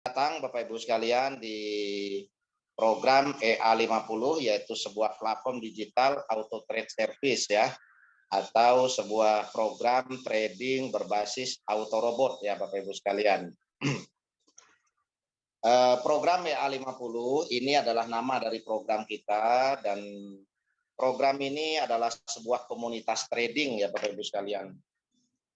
Datang Bapak Ibu sekalian di program EA50, yaitu sebuah platform digital auto trade service ya, atau sebuah program trading berbasis auto robot ya Bapak Ibu sekalian. Program EA50 ini adalah nama dari program kita, dan program ini adalah sebuah komunitas trading ya Bapak Ibu sekalian.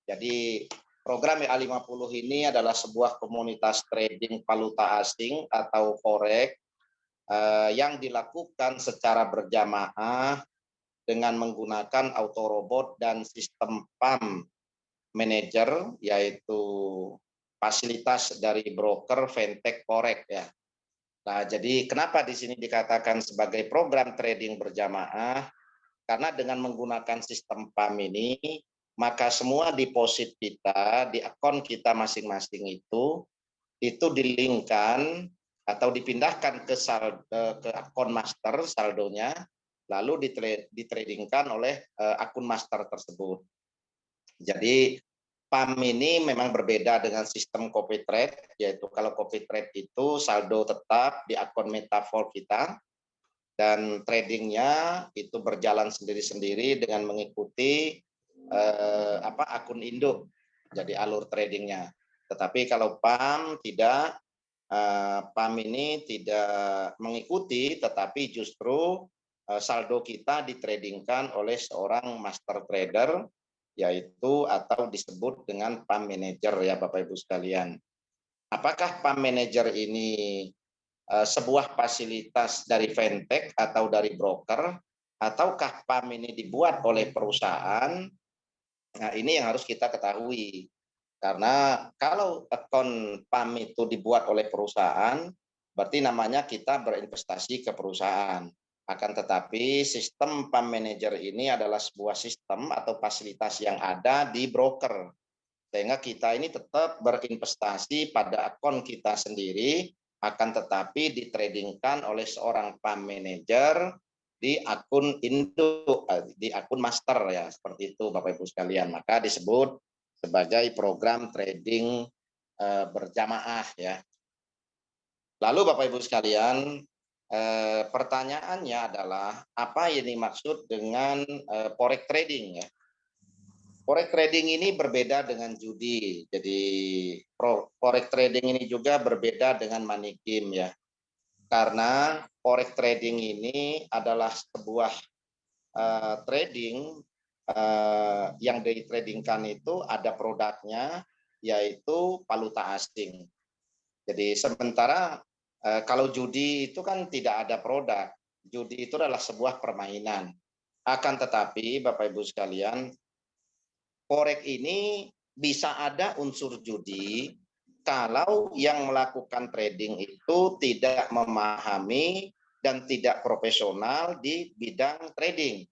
Jadi program EA50 ini adalah sebuah komunitas trading valuta asing atau forex yang dilakukan secara berjamaah dengan menggunakan auto robot dan sistem PAM manager, yaitu fasilitas dari broker fintech forex ya. Nah, jadi kenapa di sini dikatakan sebagai program trading berjamaah? Karena dengan menggunakan sistem PAM ini, maka semua deposit kita di akun kita masing-masing itu dilingkan atau dipindahkan ke akun master saldonya, lalu ditradingkan oleh akun master tersebut. Jadi PAM ini memang berbeda dengan sistem copy trade, yaitu kalau copy trade itu saldo tetap di akun metafor kita, dan tradingnya itu berjalan sendiri-sendiri dengan mengikuti akun induk, jadi alur tradingnya. Tetapi kalau PAM tidak, PAM ini tidak mengikuti, tetapi justru saldo kita ditradingkan oleh seorang master trader, yaitu atau disebut dengan PAM manager ya Bapak Ibu sekalian. Apakah PAM manager ini sebuah fasilitas dari fintech atau dari broker, ataukah PAM ini dibuat oleh perusahaan? Nah, ini yang harus kita ketahui. Karena kalau akun PAM itu dibuat oleh perusahaan, berarti namanya kita berinvestasi ke perusahaan. Akan tetapi sistem PAM manager ini adalah sebuah sistem atau fasilitas yang ada di broker. Sehingga kita ini tetap berinvestasi pada akun kita sendiri, akan tetapi ditradingkan oleh seorang PAM manager di akun induk, di akun master ya, seperti itu Bapak Ibu sekalian. Maka disebut sebagai program trading berjamaah ya. Lalu Bapak Ibu sekalian, pertanyaannya adalah apa yang dimaksud dengan forex trading ya? Forex trading ini berbeda dengan judi. Jadi forex trading ini juga berbeda dengan money game ya. Karena forex trading ini adalah sebuah trading yang ditradingkan itu ada produknya, yaitu valuta asing. Jadi sementara kalau judi itu kan tidak ada produk. Judi itu adalah sebuah permainan. Akan tetapi Bapak Ibu sekalian, forex ini bisa ada unsur judi kalau yang melakukan trading itu tidak memahami dan tidak profesional di bidang trading.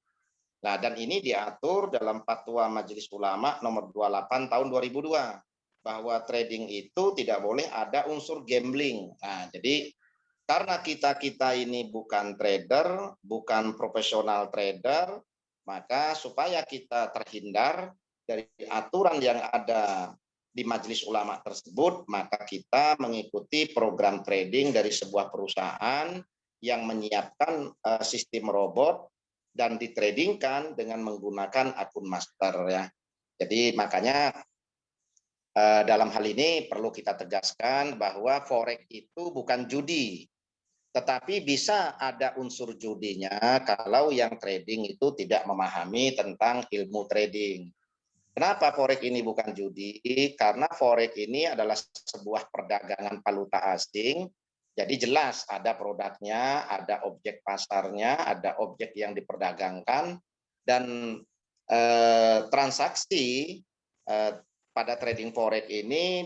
Nah, dan ini diatur dalam Fatwa Majelis Ulama nomor 28 tahun 2002, bahwa trading itu tidak boleh ada unsur gambling. Nah, jadi karena kita ini bukan trader, bukan profesional trader, maka supaya kita terhindar dari aturan yang ada di Majelis Ulama tersebut, maka kita mengikuti program trading dari sebuah perusahaan yang menyiapkan sistem robot dan ditradingkan dengan menggunakan akun master ya. Jadi makanya dalam hal ini perlu kita tegaskan bahwa forex itu bukan judi, tetapi bisa ada unsur judinya kalau yang trading itu tidak memahami tentang ilmu trading. Kenapa forex ini bukan judi? Karena forex ini adalah sebuah perdagangan valuta asing. Jadi jelas ada produknya, ada objek pasarnya, ada objek yang diperdagangkan, dan transaksi pada trading forex ini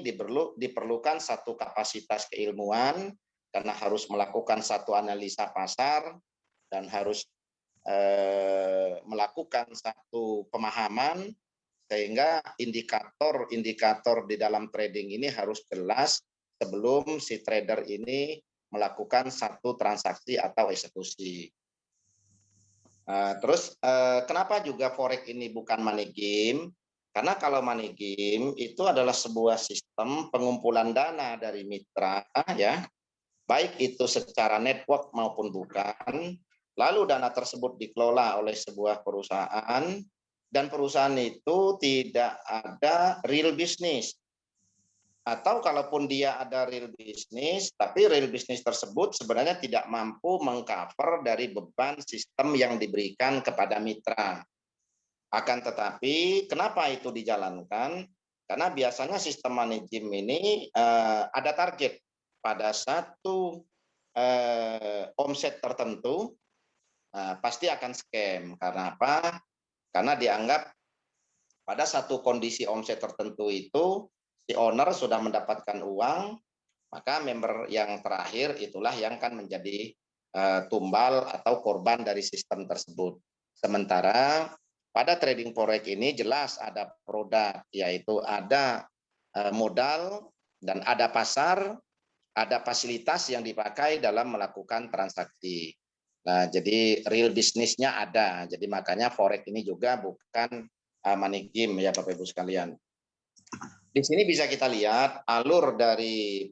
diperlukan satu kapasitas keilmuan, karena harus melakukan satu analisa pasar dan harus melakukan satu pemahaman, sehingga indikator-indikator di dalam trading ini harus jelas sebelum si trader ini melakukan satu transaksi atau eksekusi. Terus kenapa juga forex ini bukan money game? Karena kalau money game itu adalah sebuah sistem pengumpulan dana dari mitra ya, baik itu secara network maupun bukan. Lalu dana tersebut dikelola oleh sebuah perusahaan dan perusahaan itu tidak ada real business. Atau kalaupun dia ada real business, tapi real business tersebut sebenarnya tidak mampu mengcover dari beban sistem yang diberikan kepada mitra. Akan tetapi, kenapa itu dijalankan? Karena biasanya sistem manajemen ini ada target pada satu omset tertentu, pasti akan scam. Karena apa? Karena dianggap pada satu kondisi omset tertentu itu, si owner sudah mendapatkan uang, maka member yang terakhir itulah yang akan menjadi tumbal atau korban dari sistem tersebut. Sementara pada trading forex ini jelas ada produk, yaitu ada modal dan ada pasar, ada fasilitas yang dipakai dalam melakukan transaksi. Nah, jadi real bisnisnya ada. Jadi makanya forex ini juga bukan money game ya Bapak Ibu sekalian. Di sini bisa kita lihat alur dari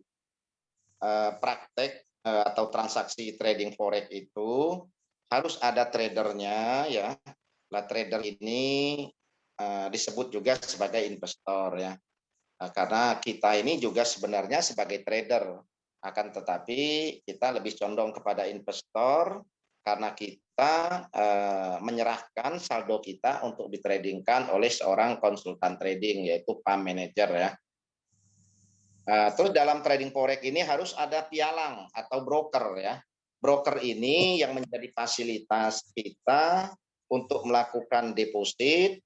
praktek atau transaksi trading forex itu harus ada tradernya ya. Nah, trader ini disebut juga sebagai investor ya. Karena kita ini juga sebenarnya sebagai trader, akan tetapi kita lebih condong kepada investor karena kita menyerahkan saldo kita untuk ditradingkan oleh seorang konsultan trading yaitu pump manager ya. Terus dalam trading forex ini harus ada pialang atau broker ya. Broker ini yang menjadi fasilitas kita untuk melakukan deposit,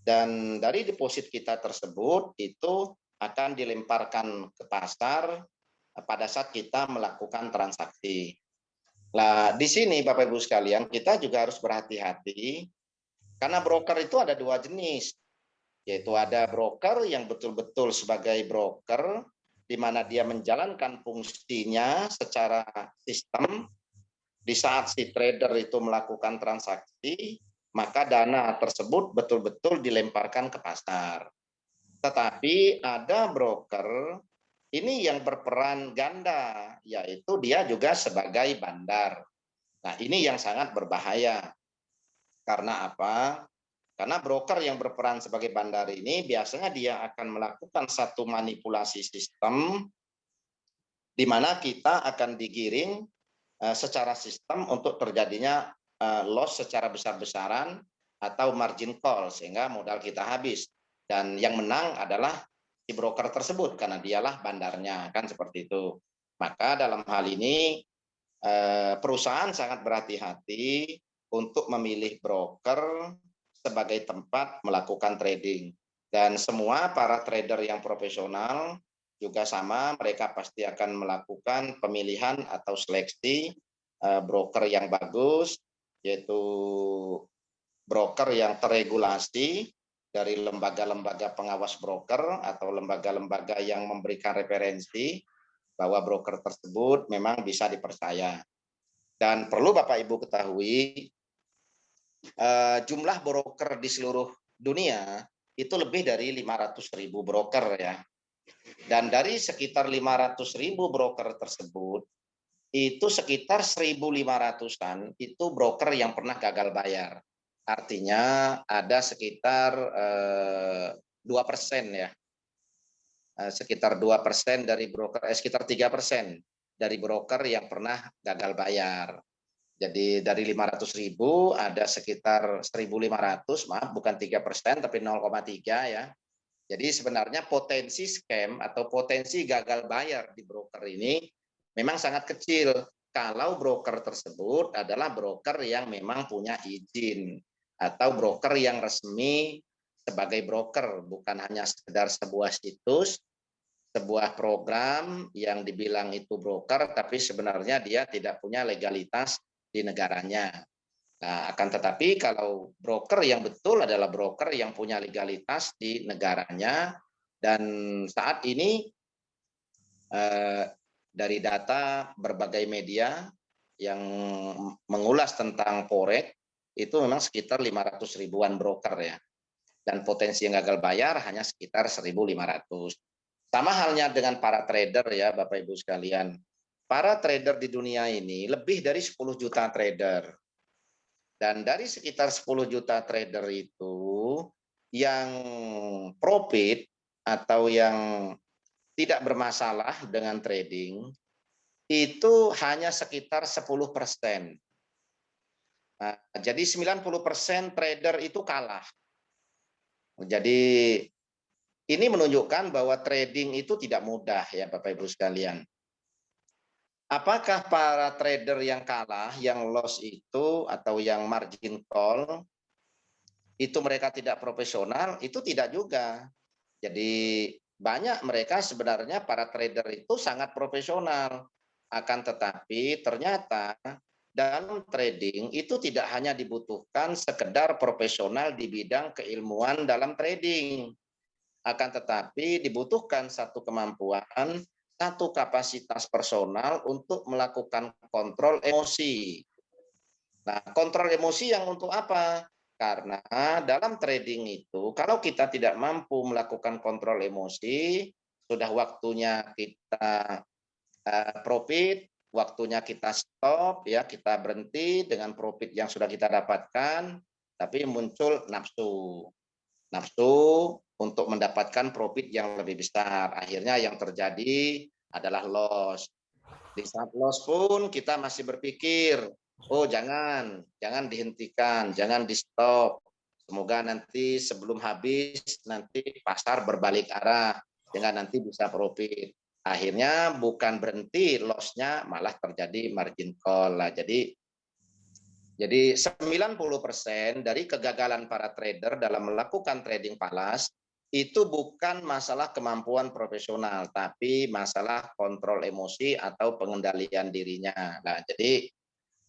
dan dari deposit kita tersebut itu akan dilemparkan ke pasar pada saat kita melakukan transaksi. Nah, di sini Bapak Ibu sekalian, kita juga harus berhati-hati karena broker itu ada dua jenis, yaitu ada broker yang betul-betul sebagai broker di mana dia menjalankan fungsinya secara sistem. Di saat si trader itu melakukan transaksi, maka dana tersebut betul-betul dilemparkan ke pasar. Tetapi ada broker ini yang berperan ganda, yaitu dia juga sebagai bandar. Nah, ini yang sangat berbahaya. Karena apa? Karena broker yang berperan sebagai bandar ini biasanya dia akan melakukan satu manipulasi sistem di mana kita akan digiring secara sistem untuk terjadinya loss secara besar-besaran atau margin call sehingga modal kita habis, dan yang menang adalah si broker tersebut karena dialah bandarnya, kan seperti itu. Maka dalam hal ini perusahaan sangat berhati-hati untuk memilih broker sebagai tempat melakukan trading, dan semua para trader yang profesional juga sama, mereka pasti akan melakukan pemilihan atau seleksi broker yang bagus, yaitu broker yang terregulasi dari lembaga-lembaga pengawas broker atau lembaga-lembaga yang memberikan referensi bahwa broker tersebut memang bisa dipercaya. Dan perlu Bapak Ibu ketahui, jumlah broker di seluruh dunia itu lebih dari 500.000 broker ya. Dan dari sekitar 500.000 broker tersebut, itu sekitar 1.500-an itu broker yang pernah gagal bayar. Artinya ada sekitar 2% ya, sekitar 2% dari broker, sekitar 3% dari broker yang pernah gagal bayar. Jadi dari 500.000 ada sekitar 1.500, maaf bukan 3%, tapi 0,3 ya. Jadi sebenarnya potensi scam atau potensi gagal bayar di broker ini memang sangat kecil kalau broker tersebut adalah broker yang memang punya izin atau broker yang resmi sebagai broker, bukan hanya sekedar sebuah situs, sebuah program yang dibilang itu broker tapi sebenarnya dia tidak punya legalitas di negaranya. Nah, akan tetapi kalau broker yang betul adalah broker yang punya legalitas di negaranya, dan saat ini dari data berbagai media yang mengulas tentang forex itu memang sekitar 500 ribuan broker ya. dan potensi yang gagal bayar hanya sekitar 1.500. Sama halnya dengan para trader ya Bapak Ibu sekalian. Para trader di dunia ini lebih dari 10 juta trader. Dan dari sekitar 10 juta trader itu yang profit atau yang tidak bermasalah dengan trading itu hanya sekitar 10%. Nah, jadi 90% trader itu kalah. Jadi ini menunjukkan bahwa trading itu tidak mudah ya Bapak Ibu sekalian. Apakah para trader yang kalah, yang loss itu atau yang margin call itu mereka tidak profesional? Itu tidak juga. Jadi banyak mereka sebenarnya para trader itu sangat profesional. Akan tetapi ternyata dalam trading itu tidak hanya dibutuhkan sekedar profesional di bidang keilmuan dalam trading. Akan tetapi dibutuhkan satu kemampuan, satu kapasitas personal untuk melakukan kontrol emosi. Nah, kontrol emosi yang untuk apa? Karena dalam trading itu, kalau kita tidak mampu melakukan kontrol emosi, sudah waktunya kita profit, waktunya kita stop, ya kita berhenti dengan profit yang sudah kita dapatkan, tapi muncul nafsu. Nafsu untuk mendapatkan profit yang lebih besar. Akhirnya yang terjadi adalah loss. Di saat loss pun kita masih berpikir, oh jangan dihentikan, jangan di stop. Semoga nanti sebelum habis nanti pasar berbalik arah sehingga nanti bisa profit. Akhirnya bukan berhenti loss-nya, malah terjadi margin call lah. Jadi 90% dari kegagalan para trader dalam melakukan trading falas itu bukan masalah kemampuan profesional, tapi masalah kontrol emosi atau pengendalian dirinya. Nah, jadi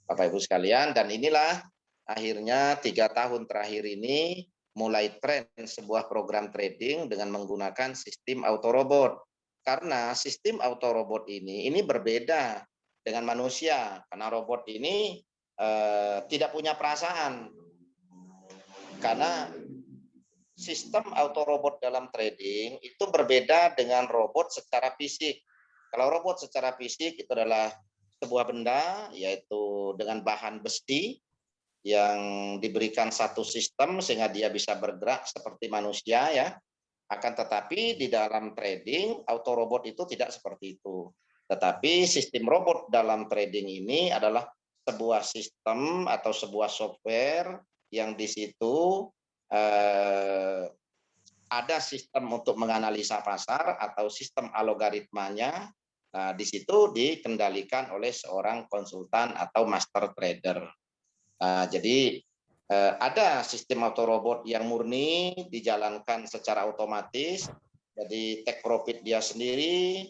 Bapak Ibu sekalian, dan inilah akhirnya 3 tahun terakhir ini mulai tren sebuah program trading dengan menggunakan sistem autorobot. Karena sistem autorobot ini berbeda dengan manusia, karena robot ini tidak punya perasaan. Karena sistem autorobot dalam trading itu berbeda dengan robot secara fisik. Kalau robot secara fisik itu adalah sebuah benda, yaitu dengan bahan besi yang diberikan satu sistem sehingga dia bisa bergerak seperti manusia ya. Akan tetapi di dalam trading autorobot itu tidak seperti itu. Tetapi sistem robot dalam trading ini adalah sebuah sistem atau sebuah software yang di situ ada sistem untuk menganalisa pasar atau sistem algoritmanya. Nah, di situ dikendalikan oleh seorang konsultan atau master trader. Jadi ada sistem autorobot yang murni dijalankan secara otomatis. Jadi take profit dia sendiri,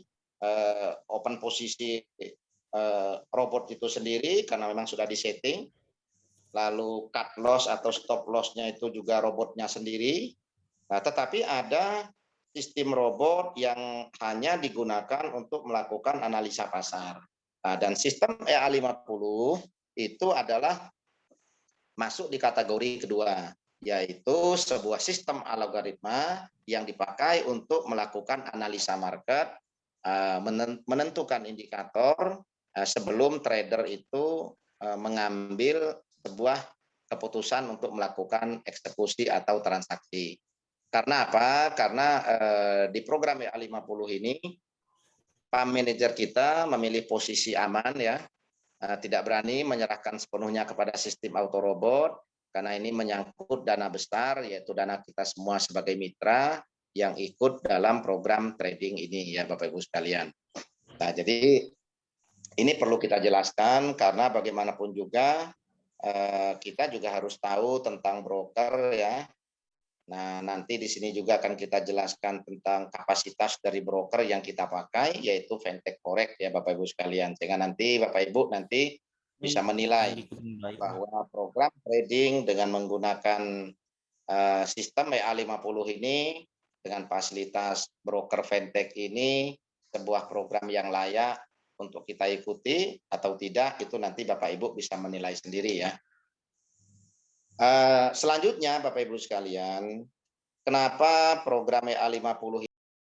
open posisi robot itu sendiri karena memang sudah disetting. Lalu cut loss atau stop loss-nya itu juga robotnya sendiri. Nah, tetapi ada sistem robot yang hanya digunakan untuk melakukan analisa pasar. Nah, dan sistem EA50 itu adalah masuk di kategori kedua, yaitu sebuah sistem algoritma yang dipakai untuk melakukan analisa market, menentukan indikator sebelum trader itu mengambil sebuah keputusan untuk melakukan eksekusi atau transaksi. Karena apa? Karena di program EA50 ini, Pak manajer kita memilih posisi aman ya, tidak berani menyerahkan sepenuhnya kepada sistem autorobot, karena ini menyangkut dana besar, yaitu dana kita semua sebagai mitra yang ikut dalam program trading ini ya Bapak Ibu sekalian. Nah, jadi ini perlu kita jelaskan karena bagaimanapun juga kita juga harus tahu tentang broker ya. Nah, nanti di sini juga akan kita jelaskan tentang kapasitas dari broker yang kita pakai, yaitu Fintech Forex ya Bapak Ibu sekalian. Sehingga nanti Bapak Ibu nanti bisa menilai bahwa program trading dengan menggunakan sistem EA50 ini dengan fasilitas broker Fintech ini sebuah program yang layak untuk kita ikuti atau tidak, itu nanti Bapak Ibu bisa menilai sendiri ya. Selanjutnya Bapak Ibu sekalian, kenapa program EA50